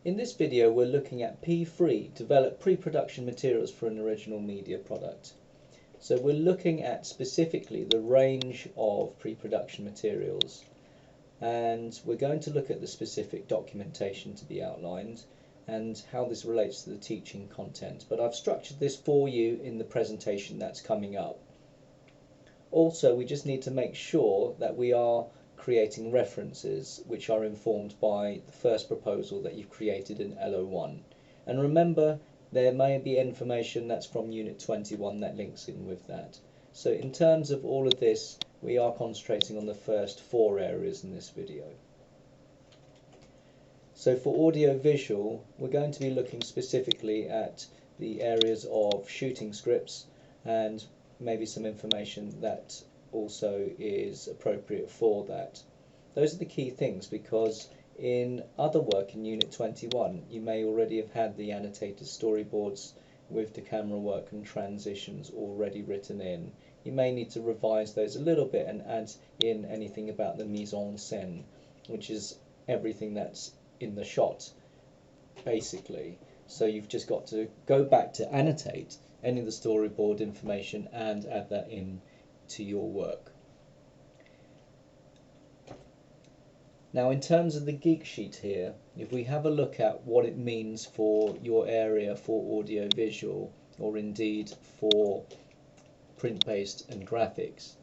In this video we're looking at P3, develop pre-production materials for an original media product. So we're looking at specifically the range of pre-production materials, and we're going to look at the specific documentation to be outlined and how this relates to the teaching content. But I've structured this for you in the presentation that's coming up. Also, we just need to make sure that we are creating references which are informed by the first proposal that you've created in LO1. And remember, there may be information that's from Unit 21 that links in with that. So in terms of all of this, we are concentrating on the first 4 areas in this video. So for audio visual, we're going to be looking specifically at the areas of shooting scripts and maybe some information that also is appropriate for that. Those are the key things, because in other work in Unit 21 you may already have had the annotated storyboards with the camera work and transitions already written in. You may need to revise those a little bit and add in anything about the mise en scène, which is everything that's in the shot basically. So you've just got to go back to annotate any of the storyboard information and add that in to your work. Now in terms of the Geek sheet here, if we have a look at what it means for your area for audio visual, or indeed for print based and graphics,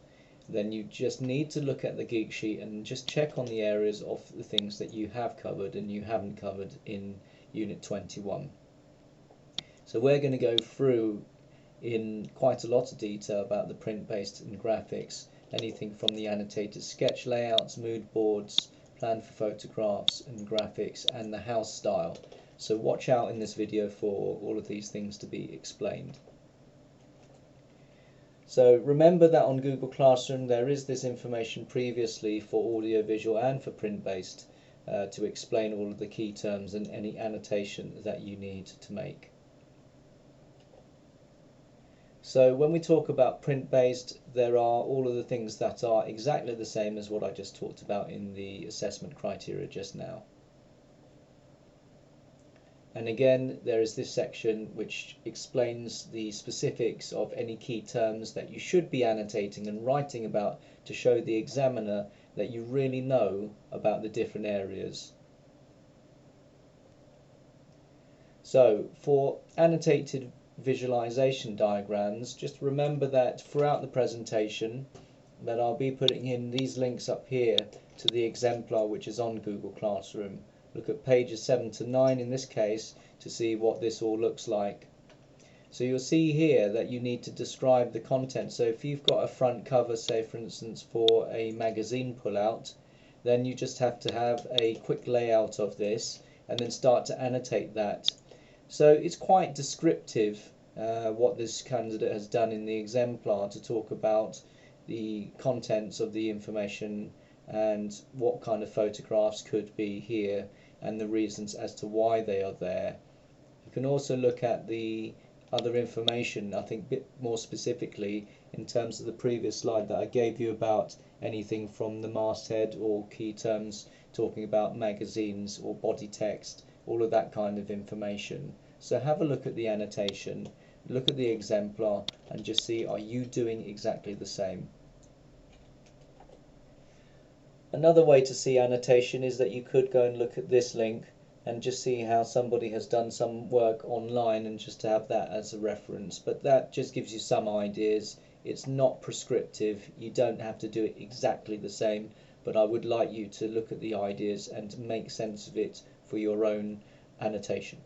then you just need to look at the Geek sheet and just check on the areas of the things that you have covered and you haven't covered in Unit 21. So we're going to go through in quite a lot of detail about the print-based and graphics, anything from the annotated sketch layouts, mood boards, plan for photographs and graphics, and the house style. So watch out in this video for all of these things to be explained. So remember that on Google Classroom there is this information previously for audio visual and for print-based to explain all of the key terms and any annotation that you need to make. So when we talk about print-based, there are all of the things that are exactly the same as what I just talked about in the assessment criteria just now. And again, there is this section which explains the specifics of any key terms that you should be annotating and writing about to show the examiner that you really know about the different areas. So for annotated visualization diagrams, just remember that throughout the presentation that I'll be putting in these links up here to the exemplar which is on Google Classroom. Look at pages 7 to 9 in this case to see what this all looks like. So you'll see here that you need to describe the content. So if you've got a front cover, say for instance for a magazine pullout, then you just have to have a quick layout of this and then start to annotate that. So it's quite descriptive what this candidate has done in the exemplar to talk about the contents of the information and what kind of photographs could be here and the reasons as to why they are there. You can also look at the other information, I think a bit more specifically in terms of the previous slide that I gave you about anything from the masthead or key terms talking about magazines or body text, all of that kind of information. So have a look at the annotation, look at the exemplar and just see, are you doing exactly the same? Another way to see annotation is that you could go and look at this link and just see how somebody has done some work online and just to have that as a reference. But that just gives you some ideas. It's not prescriptive. You don't have to do it exactly the same, but I would like you to look at the ideas and make sense of it for your own annotation.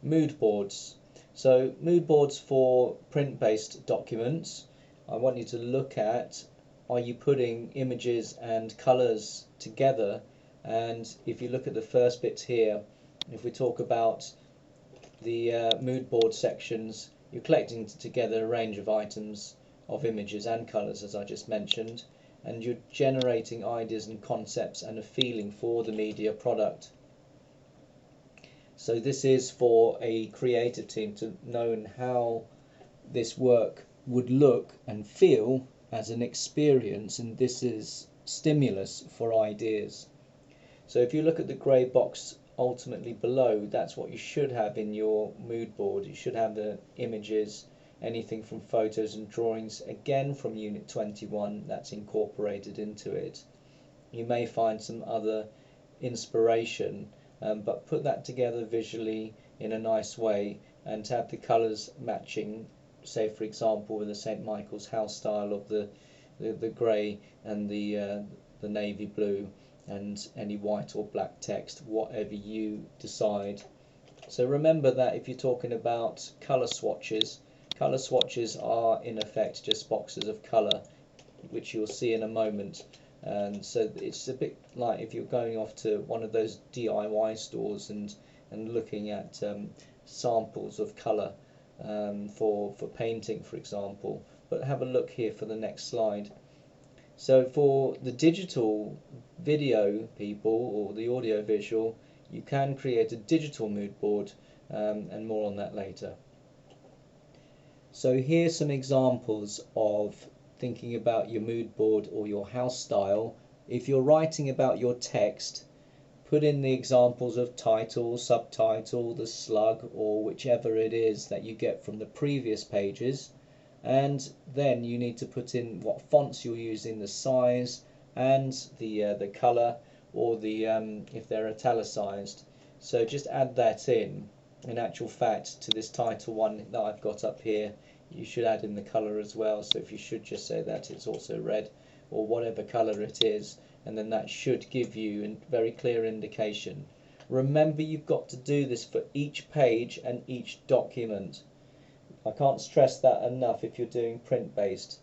Mood boards. So mood boards for print-based documents, I want you to look at, are you putting images and colours together? And if you look at the first bits here, if we talk about the mood board sections, you're collecting together a range of items of images and colours as I just mentioned, and you're generating ideas and concepts and a feeling for the media product. So this is for a creative team to know how this work would look and feel as an experience, and this is stimulus for ideas. So if you look at the grey box ultimately below, that's what you should have in your mood board. You should have the images, anything from photos and drawings, again from Unit 21, that's incorporated into it. You may find some other inspiration, but put that together visually in a nice way, and to have the colours matching, say for example with the St. Michael's house style of the grey and the navy blue, and any white or black text, whatever you decide. So remember that if you're talking about colour swatches are in effect just boxes of colour, which you'll see in a moment. And so it's a bit like if you're going off to one of those DIY stores and looking at samples of colour for painting, for example. But have a look here for the next slide. So for the digital video people, or the audio visual, you can create a digital mood board, and more on that later. So here's some examples of thinking about your mood board or your house style. If you're writing about your text, put in the examples of title, subtitle, the slug, or whichever it is that you get from the previous pages. And then you need to put in what fonts you're using, the size, and the colour, or the if they're italicized. So just add that in. In actual fact, to this title one that I've got up here, you should add in the colour as well. So if you should just say that it's also red, or whatever colour it is, and then that should give you a very clear indication. Remember, you've got to do this for each page and each document. I can't stress that enough if you're doing print-based.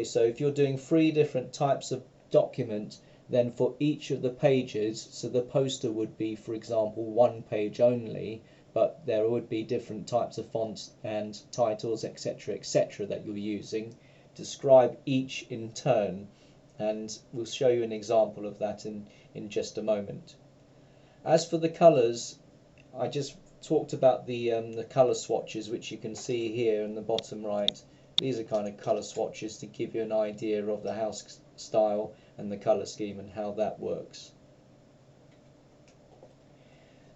So if you're doing 3 different types of document, then for each of the pages, so the poster would be, for example, 1 page only, but there would be different types of fonts and titles, etc., etc., that you're using. Describe each in turn, and we'll show you an example of that in just a moment. As for the colours, I just talked about the colour swatches, which you can see here in the bottom right. These are kind of colour swatches to give you an idea of the house style and the colour scheme and how that works.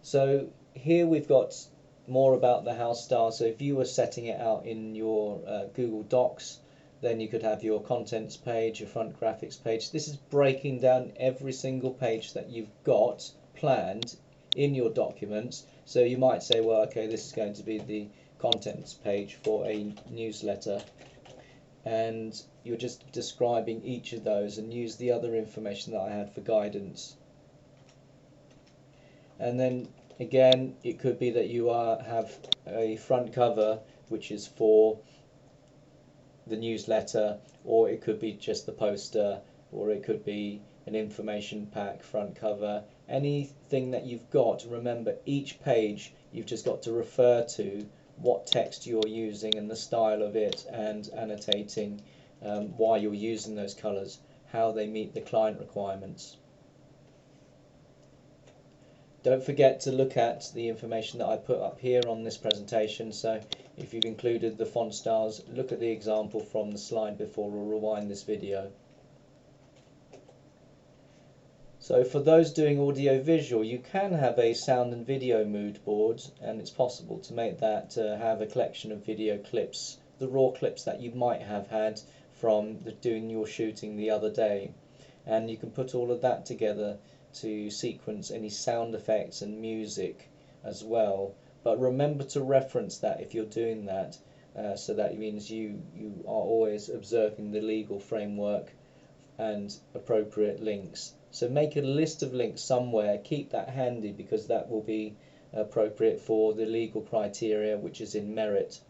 So here we've got more about the house style. So if you were setting it out in your Google Docs, then you could have your contents page, your front graphics page. This is breaking down every single page that you've got planned in your documents. So you might say, well, okay, this is going to be the contents page for a newsletter, and you're just describing each of those, and use the other information that I had for guidance. And then again, it could be that you have a front cover which is for the newsletter, or it could be just the poster, or it could be an information pack front cover. Anything that you've got, remember each page you've just got to refer to what text you're using and the style of it, and annotating why you're using those colours, how they meet the client requirements. Don't forget to look at the information that I put up here on this presentation. So if you've included the font styles, look at the example from the slide before, or rewind this video. So for those doing audio visual, you can have a sound and video mood board, and it's possible to make that have a collection of video clips, the raw clips that you might have had from doing your shooting the other day, and you can put all of that together to sequence any sound effects and music as well. But remember to reference that if you're doing that, so that means you are always observing the legal framework and appropriate links. So make a list of links somewhere, keep that handy, because that will be appropriate for the legal criteria which is in merit.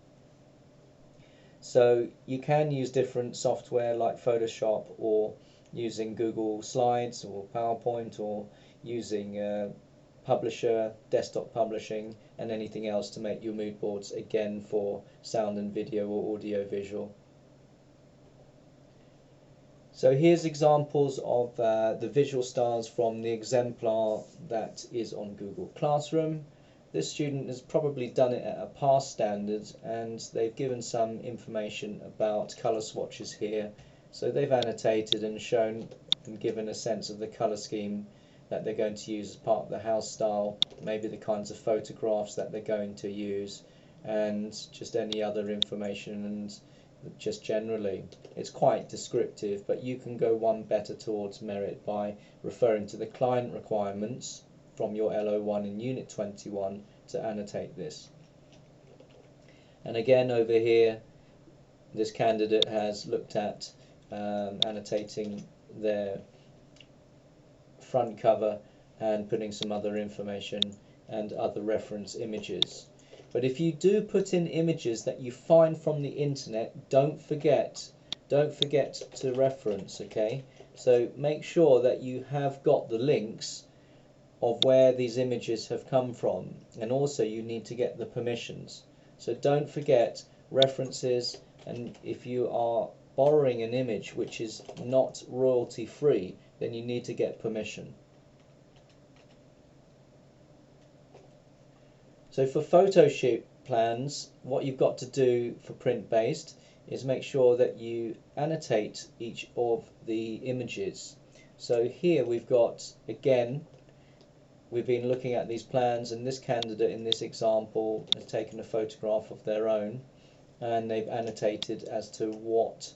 So you can use different software like Photoshop, or using Google Slides or PowerPoint, or using Publisher, desktop publishing, and anything else to make your mood boards, again for sound and video or audio visual. So here's examples of the visual styles from the exemplar that is on Google Classroom. This student has probably done it at a past standard, and they've given some information about colour swatches here. So they've annotated and shown and given a sense of the colour scheme that they're going to use as part of the house style, maybe the kinds of photographs that they're going to use, and just any other information, and just generally. It's quite descriptive, but you can go one better towards merit by referring to the client requirements from your LO1 in Unit 21 to annotate this. And again, over here, this candidate has looked at annotating their front cover and putting some other information and other reference images. But if you do put in images that you find from the internet, don't forget to reference, okay? So make sure that you have got the links of where these images have come from, and also you need to get the permissions. So don't forget references, and if you are borrowing an image which is not royalty free, then you need to get permission. So for Photoshoot plans, what you've got to do for print based is make sure that you annotate each of the images. So here we've got, again, we've been looking at these plans, and this candidate in this example has taken a photograph of their own, and they've annotated as to what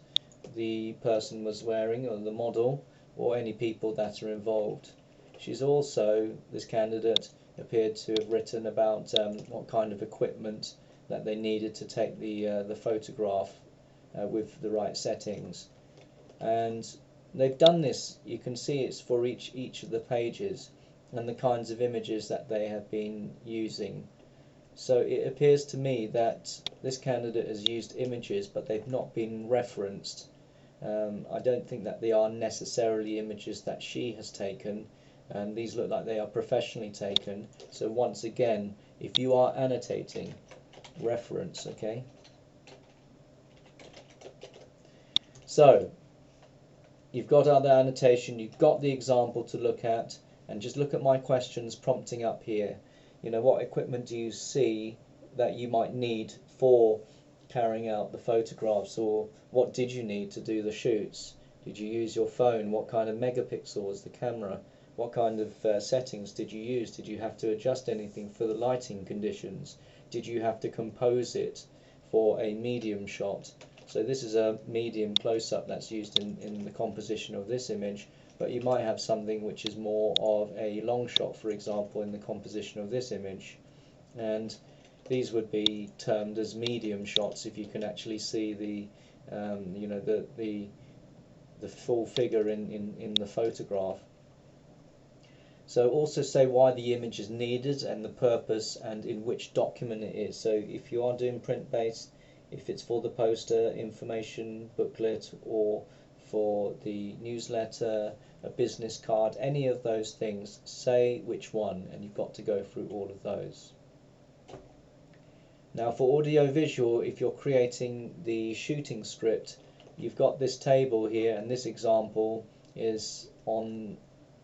the person was wearing, or the model, or any people that are involved. She's also, this candidate, appeared to have written about what kind of equipment that they needed to take the photograph with the right settings. And they've done this, you can see it's for each of the pages, and the kinds of images that they have been using. So it appears to me that this candidate has used images, but they've not been referenced. I don't think that they are necessarily images that she has taken, and these look like they are professionally taken. So once again, if you are annotating, reference, okay? So you've got other annotation, you've got the example to look at, and just look at my questions prompting up here. You know, what equipment do you see that you might need for carrying out the photographs, or what did you need to do the shoots? Did you use your phone? What kind of megapixel was the camera? What kind of settings did you use? Did you have to adjust anything for the lighting conditions? Did you have to compose it for a medium shot? So this is a medium close-up that's used in the composition of this image, but you might have something which is more of a long shot, for example, in the composition of this image. And these would be termed as medium shots if you can actually see the you know, the full figure in the photograph. So also say why the image is needed and the purpose and in which document it is. So if you are doing print based, if it's for the poster, information booklet, or for the newsletter, a business card, any of those things, say which one, and you've got to go through all of those. Now for audio visual, if you're creating the shooting script, you've got this table here, and this example is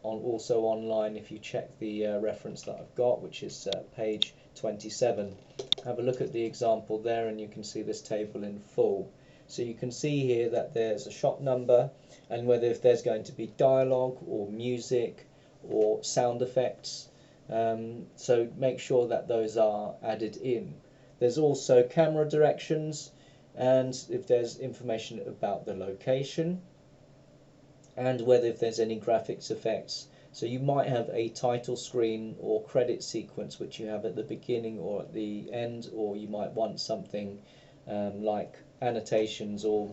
also online if you check the reference that I've got, which is page 27. Have a look at the example there, and you can see this table in full. So you can see here that there's a shot number, and whether if there's going to be dialogue or music or sound effects. So make sure that those are added in. There's also camera directions, and if there's information about the location, and whether if there's any graphics effects. So you might have a title screen or credit sequence which you have at the beginning or at the end, or you might want something like annotations or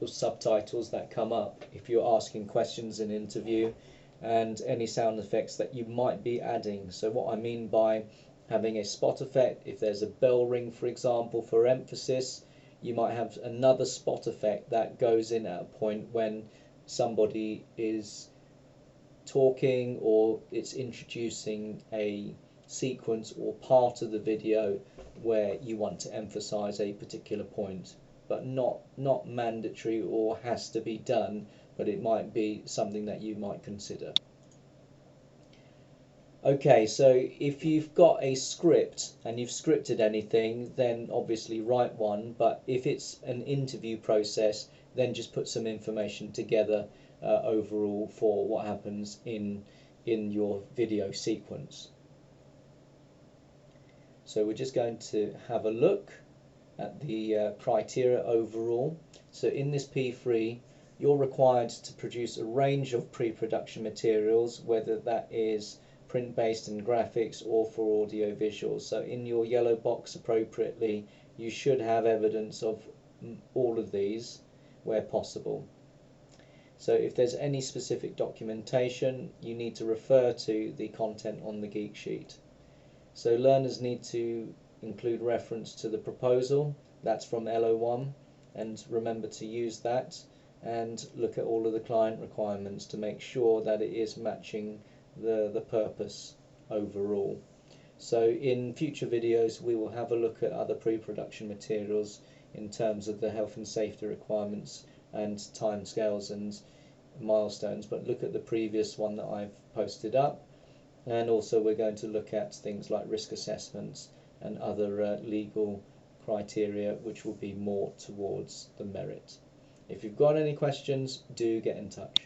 subtitles that come up if you're asking questions in an interview, and any sound effects that you might be adding. So what I mean by having a spot effect, if there's a bell ring, for example, for emphasis, you might have another spot effect that goes in at a point when somebody is talking, or it's introducing a sequence or part of the video where you want to emphasize a particular point, but not mandatory or has to be done, but it might be something that you might consider. Okay, so if you've got a script and you've scripted anything, then obviously write one, but if it's an interview process, then just put some information together overall for what happens in in your video sequence. So we're just going to have a look at the criteria overall. So in this P3 you're required to produce a range of pre-production materials, whether that is print-based and graphics or for audio visuals. So in your yellow box appropriately you should have evidence of all of these where possible. So if there's any specific documentation, you need to refer to the content on the Geek sheet. So learners need to include reference to the proposal, that's from LO1, and remember to use that, and look at all of the client requirements to make sure that it is matching the purpose overall. So in future videos we will have a look at other pre-production materials in terms of the health and safety requirements and timescales and milestones, but look at the previous one that I've posted up, and also we're going to look at things like risk assessments and other legal criteria which will be more towards the merit. If you've got any questions, do get in touch.